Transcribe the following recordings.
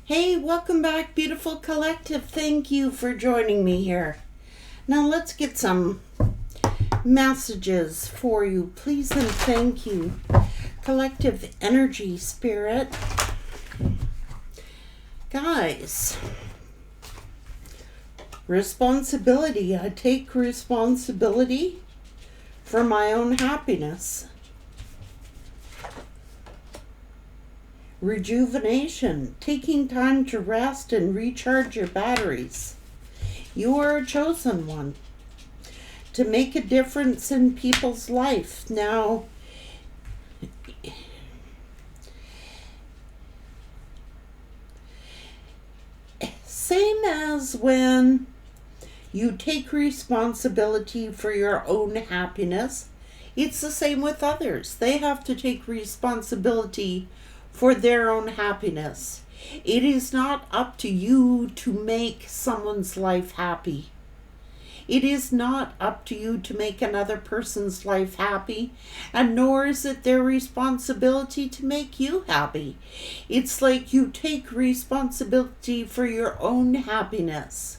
Hey, welcome back, beautiful collective. Thank you for joining me here. Now let's get some messages for you, please and thank you. Collective energy, spirit. Guys, responsibility. I take responsibility for my own happiness. Rejuvenation, taking time to rest and recharge your batteries. You are a chosen one to make a difference in people's life. Now, same as when you take responsibility for your own happiness, it's the same with others. They have to take responsibility for their own happiness. It is not up to you to make someone's life happy. It is not up to you to make another person's life happy, and nor is it their responsibility to make you happy. It's like you take responsibility for your own happiness.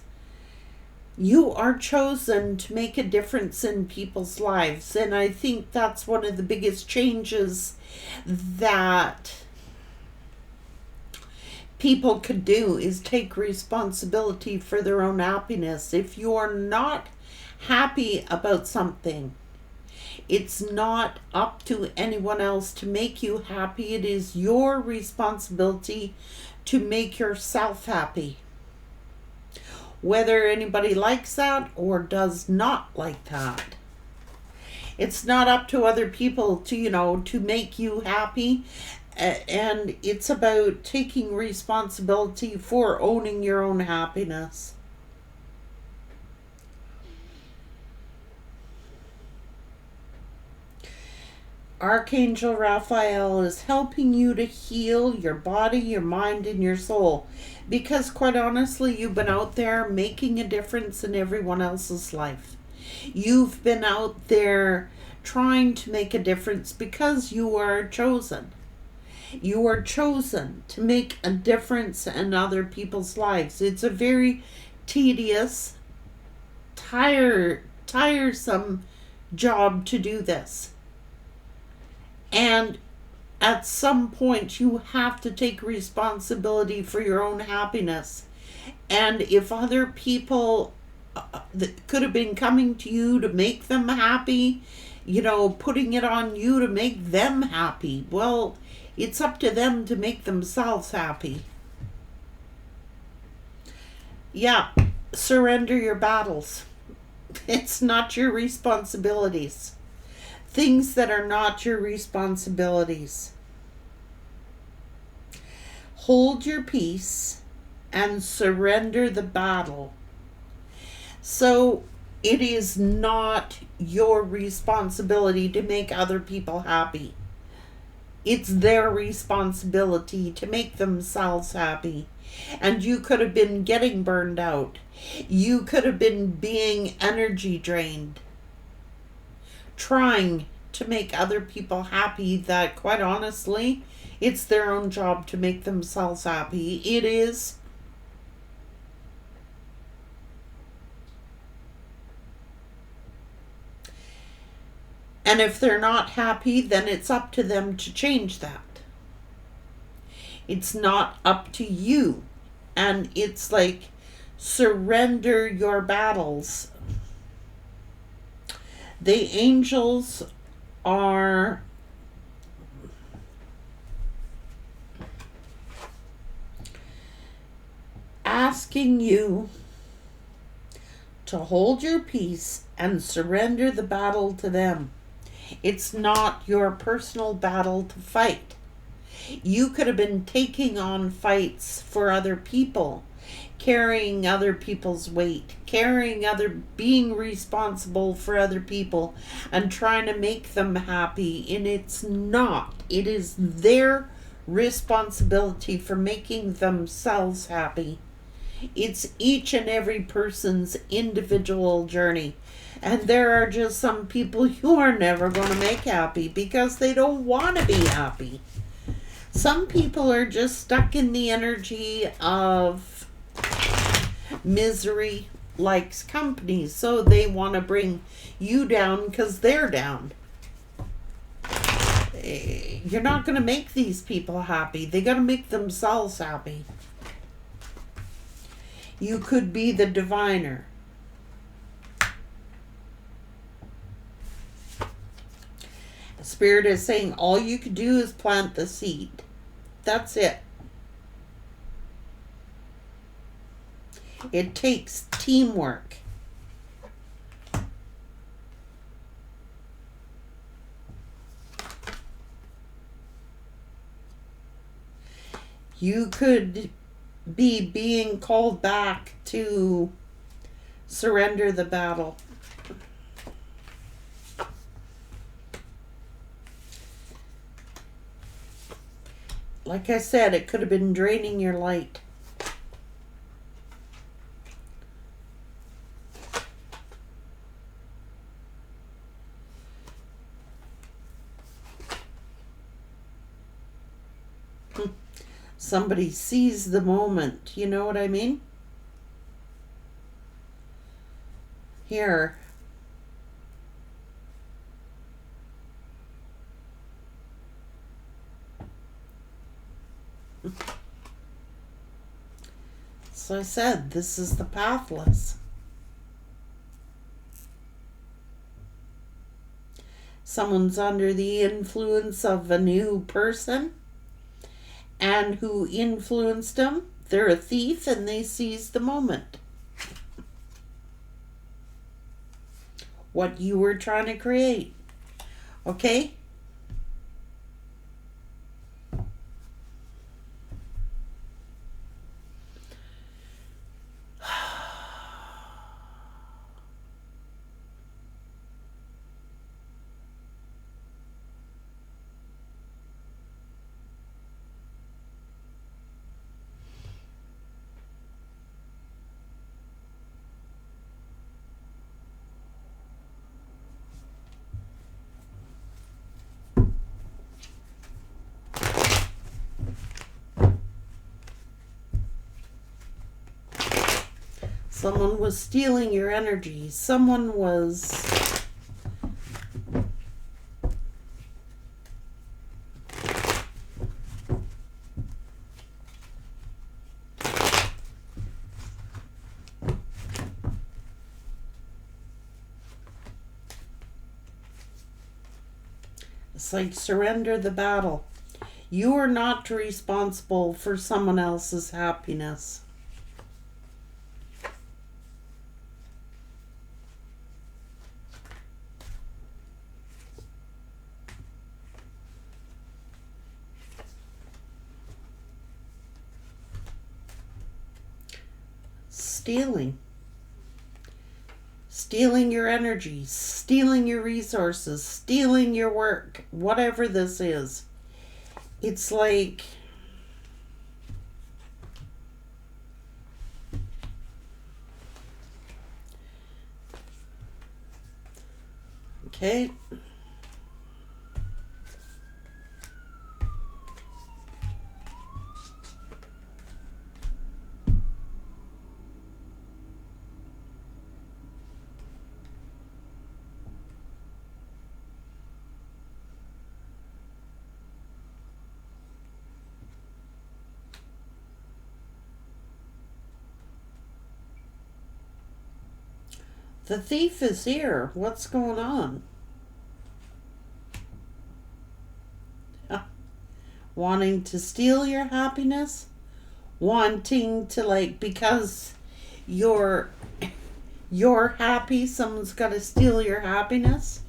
You are chosen to make a difference in people's lives, and I think that's one of the biggest changes that people could do is take responsibility for their own happiness. If you are not happy about something, it's not up to anyone else to make you happy. It is your responsibility to make yourself happy. Whether anybody likes that or does not like that. It's not up to other people to make you happy. And it's about taking responsibility for owning your own happiness. Archangel Raphael is helping you to heal your body, your mind, and your soul. Because quite honestly, you've been out there making a difference in everyone else's life. You've been out there trying to make a difference because you are chosen. You are chosen to make a difference in other people's lives. It's a very tedious, tiresome job to do this. And at some point, you have to take responsibility for your own happiness. And if other people that could have been coming to you to make them happy, putting it on you to make them happy, well, it's up to them to make themselves happy. Yeah, surrender your battles. It's not your responsibilities. Things that are not your responsibilities. Hold your peace and surrender the battle. So it is not your responsibility to make other people happy. It's their responsibility to make themselves happy. And you could have been getting burned out. You could have been being energy drained. Trying to make other people happy that, quite honestly, it's their own job to make themselves happy. It is. And if they're not happy, then it's up to them to change that. It's not up to you. And it's like, surrender your battles. The angels are asking you to hold your peace and surrender the battle to them. It's not your personal battle to fight. You could have been taking on fights for other people, carrying other people's weight, being responsible for other people and trying to make them happy. And it's not. It is their responsibility for making themselves happy. It's each and every person's individual journey. And there are just some people you are never going to make happy because they don't want to be happy. Some people are just stuck in the energy of misery likes company, so they want to bring you down because they're down. You're not going to make these people happy. They got to make themselves happy. You could be the diviner. Spirit is saying all you could do is plant the seed. That's it. It takes teamwork. You could be being called back to surrender the battle. Like I said, it could have been draining your light. Somebody sees the moment. You know what I mean? Here. So I said, this is the pathless. Someone's under the influence of a new person, and who influenced them. They're a thief and they seize the moment. What you were trying to create. Okay? Someone was stealing your energy. Someone was... It's like surrender the battle. You are not responsible for someone else's happiness. Stealing your energy, stealing your resources, stealing your work, whatever this is. It's like, okay. The thief is here. What's going on? Wanting to steal your happiness? Wanting to, like, because you're happy, someone's got to steal your happiness?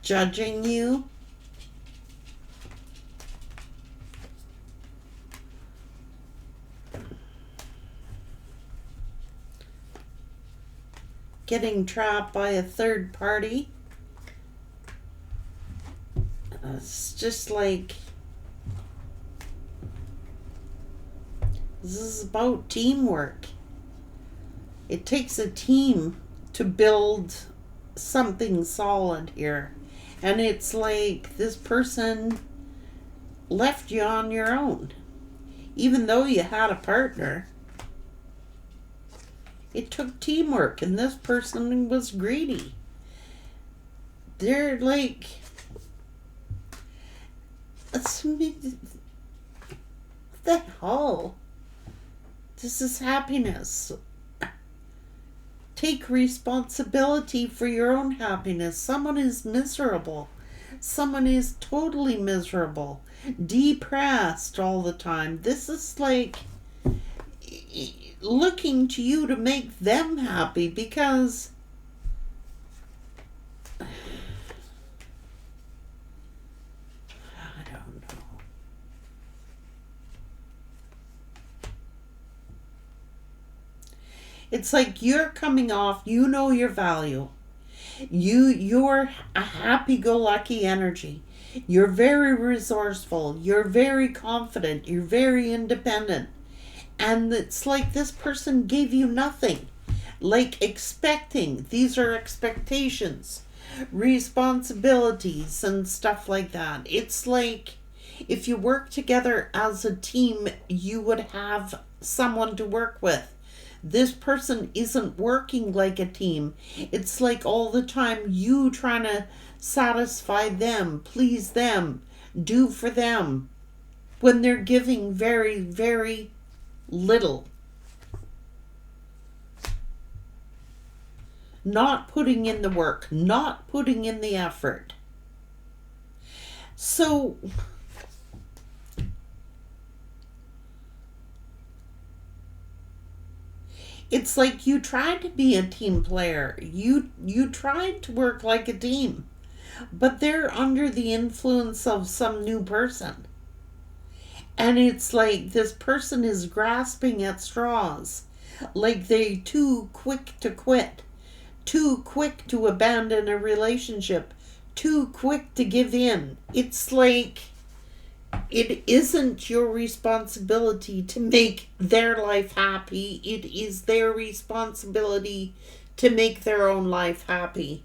Judging you? getting trapped by a third party. It's just like, this is about teamwork. It takes a team to build something solid here. And it's like this person left you on your own. Even though you had a partner, it took teamwork, and this person was greedy. They're like, what the hell? This is happiness. Take responsibility for your own happiness. Someone is miserable. Someone is totally miserable, depressed all the time. This is like looking to you to make them happy, because I don't know. It's like you're coming off, you know your value. You're a happy-go-lucky energy. You're very resourceful. You're very confident. You're very independent. And it's like this person gave you nothing. Like expecting. These are expectations, responsibilities, and stuff like that. It's like if you work together as a team, you would have someone to work with. This person isn't working like a team. It's like all the time you trying to satisfy them, please them, do for them, when they're giving very, very little. Not putting in the work, not putting in the effort. So it's like you tried to be a team player. You tried to work like a team. But they're under the influence of some new person. And it's like this person is grasping at straws. Like they're too quick to quit. Too quick to abandon a relationship. Too quick to give in. It's like it isn't your responsibility to make their life happy. It is their responsibility to make their own life happy.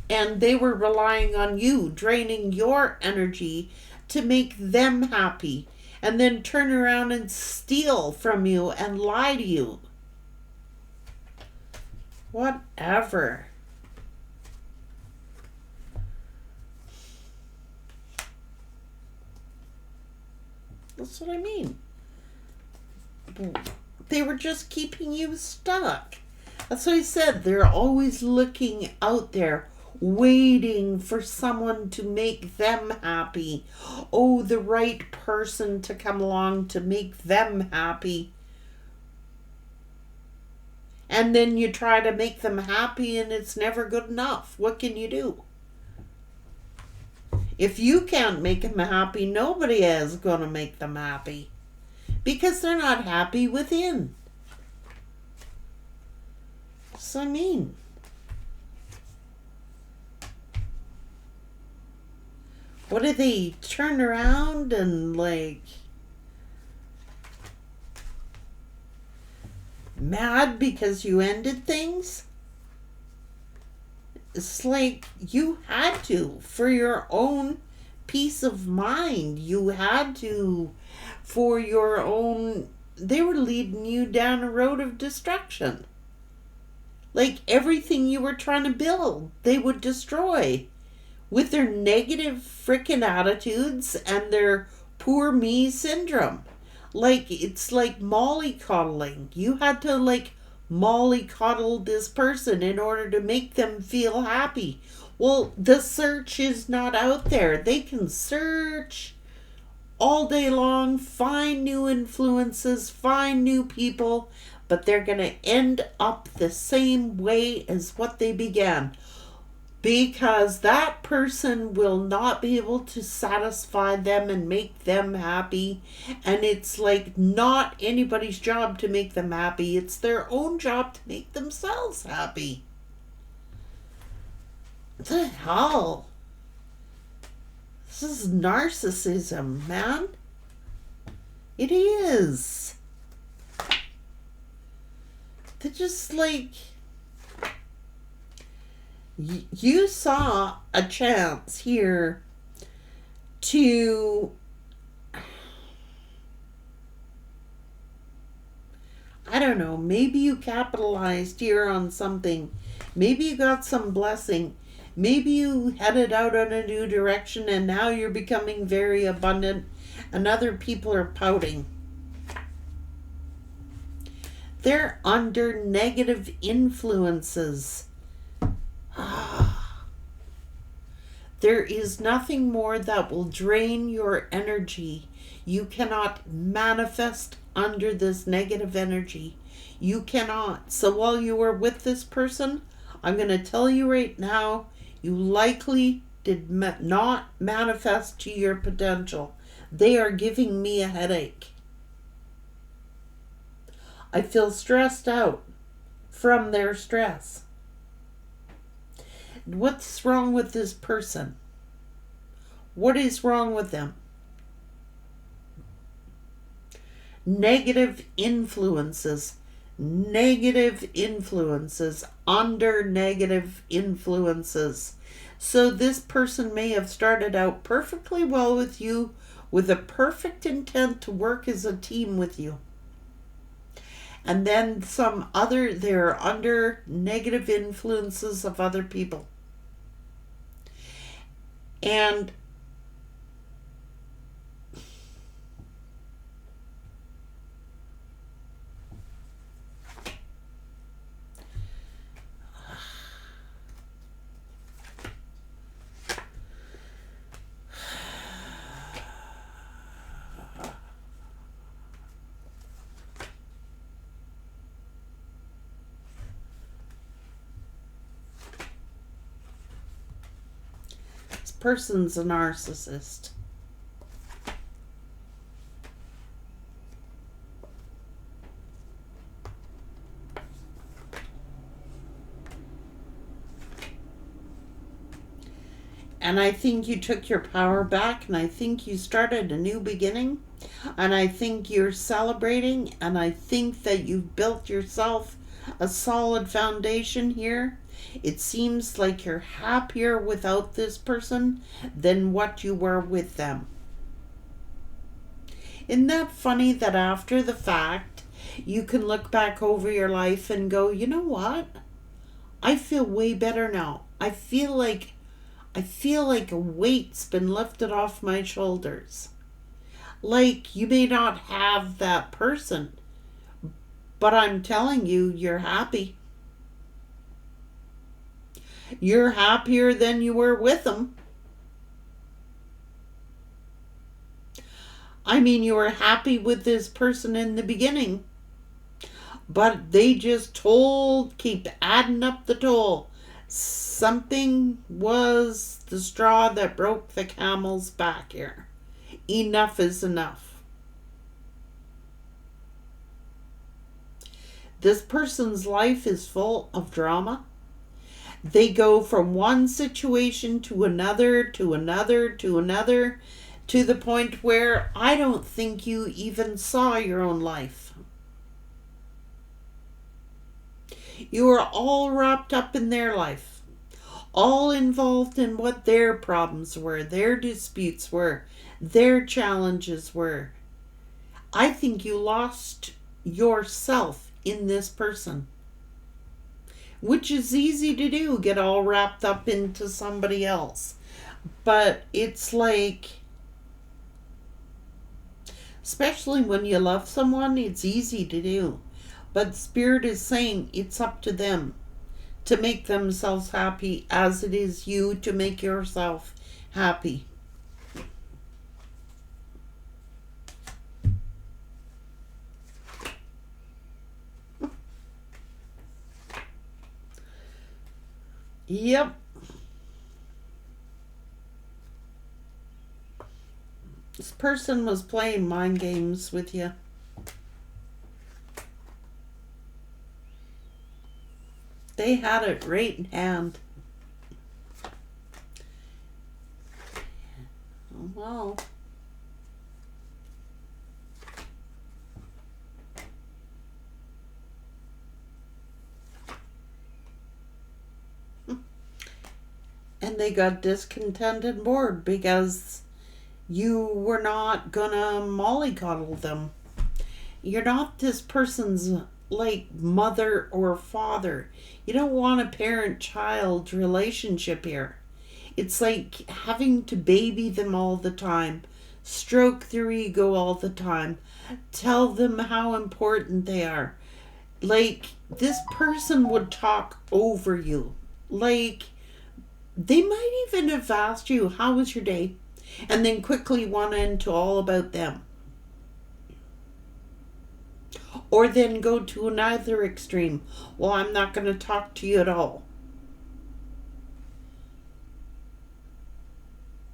And they were relying on you, draining your energy to make them happy, and then turn around and steal from you and lie to you. Whatever. That's what I mean. They were just keeping you stuck. That's what I said. They're always looking out there, waiting for someone to make them happy. Oh, the right person to come along to make them happy. And then you try to make them happy and it's never good enough. What can you do? If you can't make them happy, nobody is going to make them happy. Because they're not happy within. So I mean, what do they turn around and like mad because you ended things? It's like you had to, for your own peace of mind. You had to, for your own, they were leading you down a road of destruction. Like everything you were trying to build, they would destroy with their negative freaking attitudes and their poor me syndrome. Like, it's like mollycoddling. You had to like mollycoddle this person in order to make them feel happy. Well, the search is not out there. They can search all day long, find new influences, find new people, but they're going to end up the same way as what they began. because that person will not be able to satisfy them and make them happy. And it's like not anybody's job to make them happy. It's their own job to make themselves happy. What the hell? This is narcissism, man. It is. They're just like... You saw a chance here to... I don't know, maybe you capitalized here on something. Maybe you got some blessing. Maybe you headed out on a new direction and now you're becoming very abundant and other people are pouting. They're under negative influences. There is nothing more that will drain your energy. You cannot manifest under this negative energy. You cannot. So while you were with this person, I'm going to tell you right now, you likely did not manifest to your potential. They are giving me a headache. I feel stressed out from their stress. What's wrong with this person? What is wrong with them? Negative influences. Negative influences. Under negative influences. So this person may have started out perfectly well with you, with a perfect intent to work as a team with you. And then they're under negative influences of other people. And this person's a narcissist. And I think you took your power back, and I think you started a new beginning, and I think you're celebrating, and I think that you've built yourself a solid foundation here. It seems like you're happier without this person than what you were with them. Isn't that funny that after the fact, you can look back over your life and go, you know what? I feel way better now. I feel like a weight's been lifted off my shoulders. Like, you may not have that person, but I'm telling you, you're happy. You're happier than you were with them. I mean, you were happy with this person in the beginning, but they just keep adding up the toll. Something was the straw that broke the camel's back here. Enough is enough. This person's life is full of drama. They go from one situation to another, to another, to another, to the point where I don't think you even saw your own life. You are all wrapped up in their life, all involved in what their problems were, their disputes were, their challenges were. I think you lost yourself in this person, which is easy to do, get all wrapped up into somebody else. But it's like, especially when you love someone, it's easy to do. But Spirit is saying it's up to them to make themselves happy, as it is you to make yourself happy. Yep. This person was playing mind games with you. They had it right in hand. Well, and they got discontent and bored because you were not gonna mollycoddle them. You're not this person's like mother or father. You don't want a parent-child relationship here. It's like having to baby them all the time, stroke their ego all the time, tell them how important they are. Like, this person would talk over you. Like, they might even have asked you, how was your day? And then quickly went into all about them. Or then go to another extreme. Well, I'm not going to talk to you at all.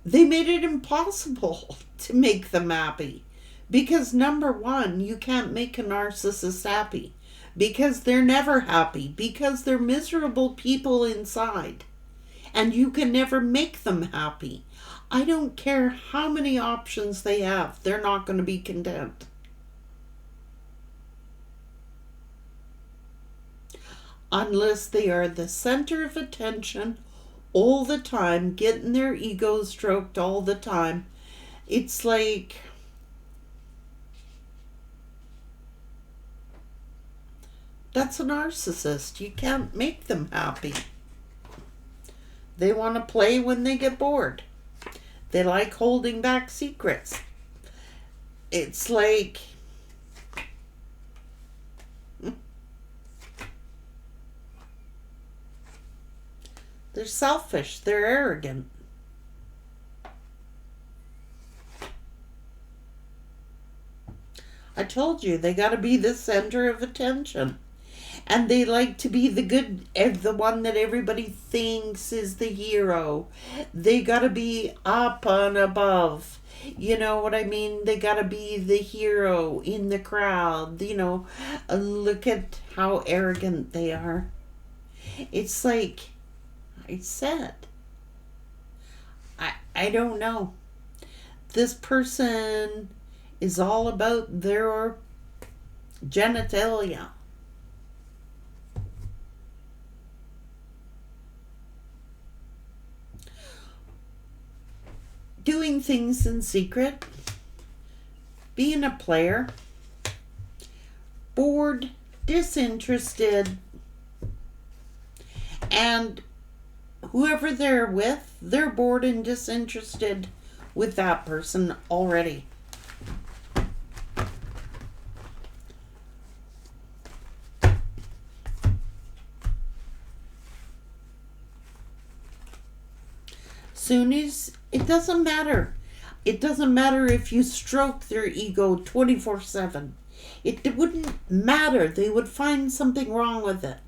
They made it impossible to make them happy. Because number one, you can't make a narcissist happy. Because they're never happy. Because they're miserable people inside. And you can never make them happy. I don't care how many options they have. They're not going to be content. Unless they are the center of attention all the time, getting their ego stroked all the time. It's like, that's a narcissist. You can't make them happy. They want to play when they get bored. They like holding back secrets. It's like, they're selfish. They're arrogant. I told you, they got to be the center of attention. And they like to be the one that everybody thinks is the hero. They got to be up and above. You know what I mean? They got to be the hero in the crowd. You know, look at how arrogant they are. It's like, I said, I don't know. This person is all about their genitalia. Doing things in secret. Being a player. Bored, disinterested, and whoever they're with, they're bored and disinterested with that person already. Soon as, it doesn't matter. It doesn't matter if you stroke their ego 24/7. It wouldn't matter. They would find something wrong with it.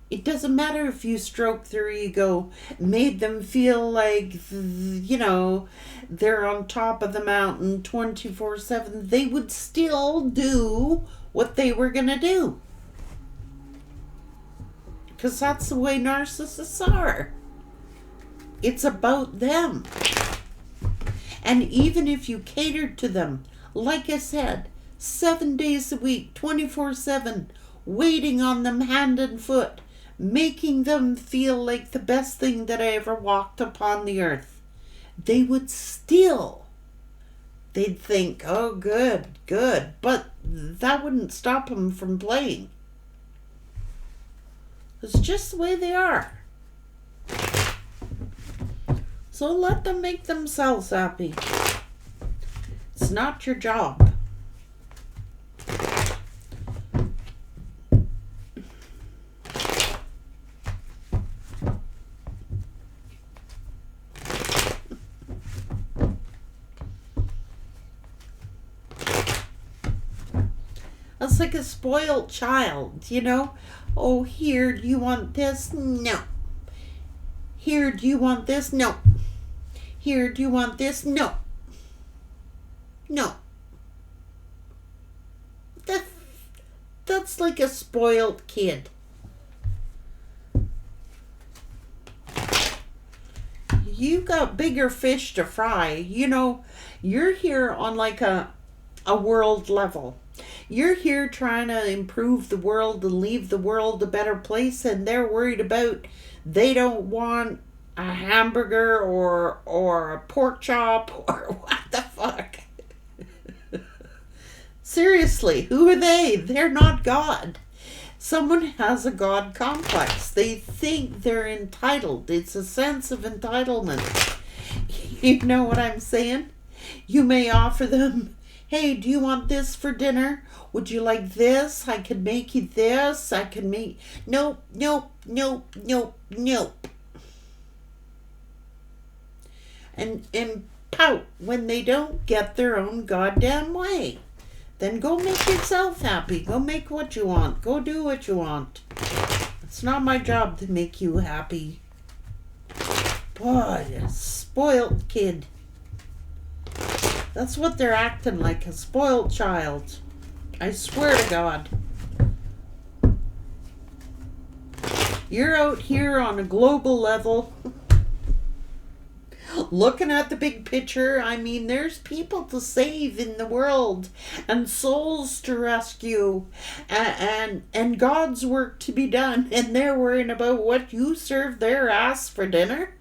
It doesn't matter if you stroke their ego, made them feel like, you know, they're on top of the mountain 24/7. They would still do what they were going to do. Because that's the way narcissists are. It's about them. And even if you catered to them, like I said, 7 days a week, 24/7, waiting on them hand and foot, making them feel like the best thing that I ever walked upon the earth, they would still, they'd think, oh, good, but that wouldn't stop them from playing. It's just the way they are. So let them make themselves happy. It's not your job. It's like a spoiled child, you know? Oh, here, do you want this? No. Here, do you want this? No. Here, do you want this? No. No. That, that's like a spoiled kid. You got bigger fish to fry. You know, you're here on like a world level. You're here trying to improve the world and leave the world a better place, and they're worried about they don't want a hamburger or a pork chop or what the fuck. Seriously, who are they? They're not God. Someone has a God complex. They think they're entitled. It's a sense of entitlement. You know what I'm saying? You may offer them, hey, do you want this for dinner? Would you like this? I could make you this. I could make... Nope, nope, nope, nope, nope. And pout when they don't get their own goddamn way. Then go make yourself happy. Go make what you want. Go do what you want. It's not my job to make you happy. Boy, a spoiled kid. That's what they're acting like, a spoiled child. I swear to God. You're out here on a global level looking at the big picture. I mean, there's people to save in the world and souls to rescue and God's work to be done, and they're worrying about what you serve their ass for dinner.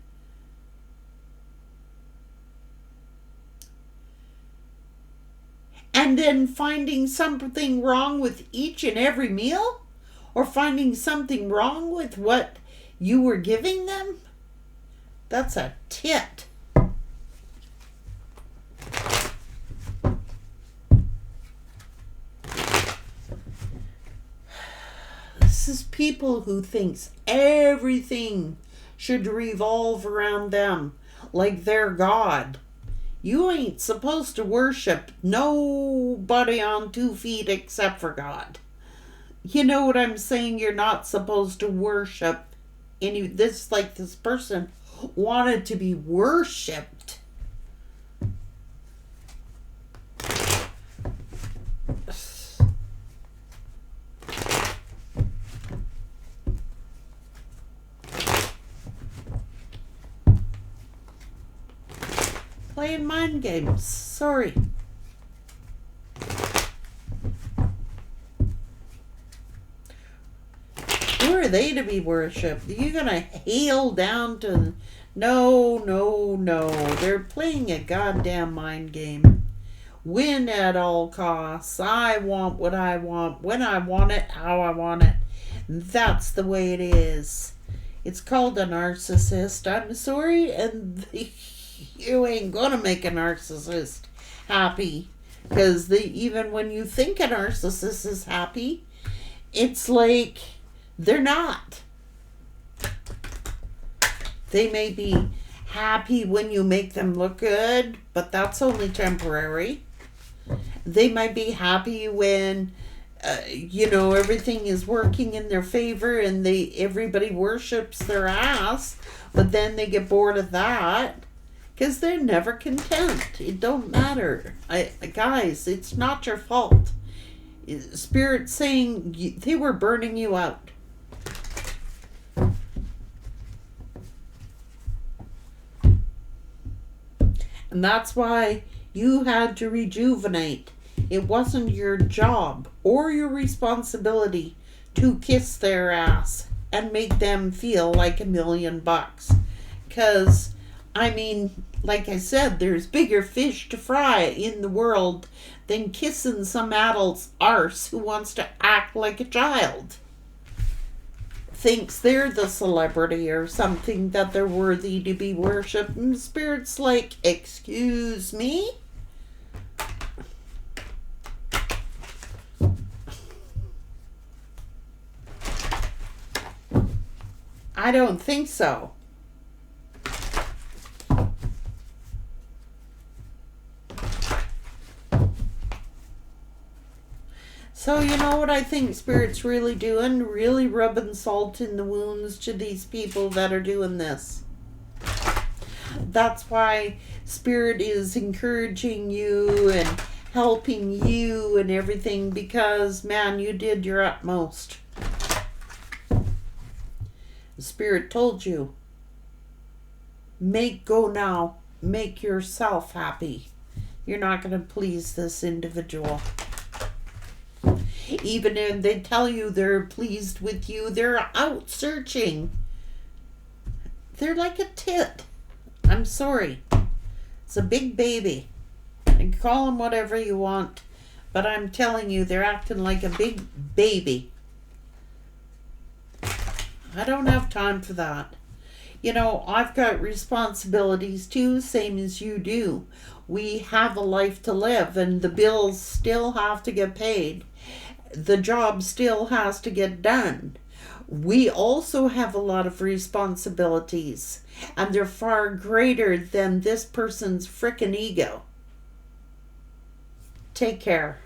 And then finding something wrong with each and every meal, or finding something wrong with what you were giving them. That's a tit. This is people who thinks everything should revolve around them, like they're God. You ain't supposed to worship nobody on 2 feet except for God. You know what I'm saying? You're not supposed to worship any... This, like, this person wanted to be worshipped. Playing mind games. Sorry. Who are they to be worshipped? You're gonna hail down to... No, no, no. They're playing a goddamn mind game. Win at all costs. I want what I want, when I want it, how I want it. That's the way it is. It's called a narcissist. I'm sorry, and you ain't gonna make a narcissist happy. Because even when you think a narcissist is happy, it's like they're not. They may be happy when you make them look good, but that's only temporary. They might be happy when, everything is working in their favor and everybody worships their ass, but then they get bored of that because they're never content. It don't matter. Guys, it's not your fault. Spirit's saying they were burning you out. And that's why you had to rejuvenate. It wasn't your job or your responsibility to kiss their ass and make them feel like $1 million. Because, like I said, there's bigger fish to fry in the world than kissing some adult's arse who wants to act like a child. Thinks they're the celebrity or something, that they're worthy to be worshipped. And Spirit's like, excuse me? I don't think so. So you know what I think Spirit's really doing? Really rubbing salt in the wounds to these people that are doing this. That's why Spirit is encouraging you and helping you and everything, because, man, you did your utmost. The Spirit told you, go now. Make yourself happy. You're not going to please this individual. Even if they tell you they're pleased with you, they're out searching. They're like a tit. I'm sorry. It's a big baby. And call them whatever you want. But I'm telling you, they're acting like a big baby. I don't have time for that. You know, I've got responsibilities too, same as you do. We have a life to live, and the bills still have to get paid. The job still has to get done. We also have a lot of responsibilities, and they're far greater than this person's frickin' ego. Take care.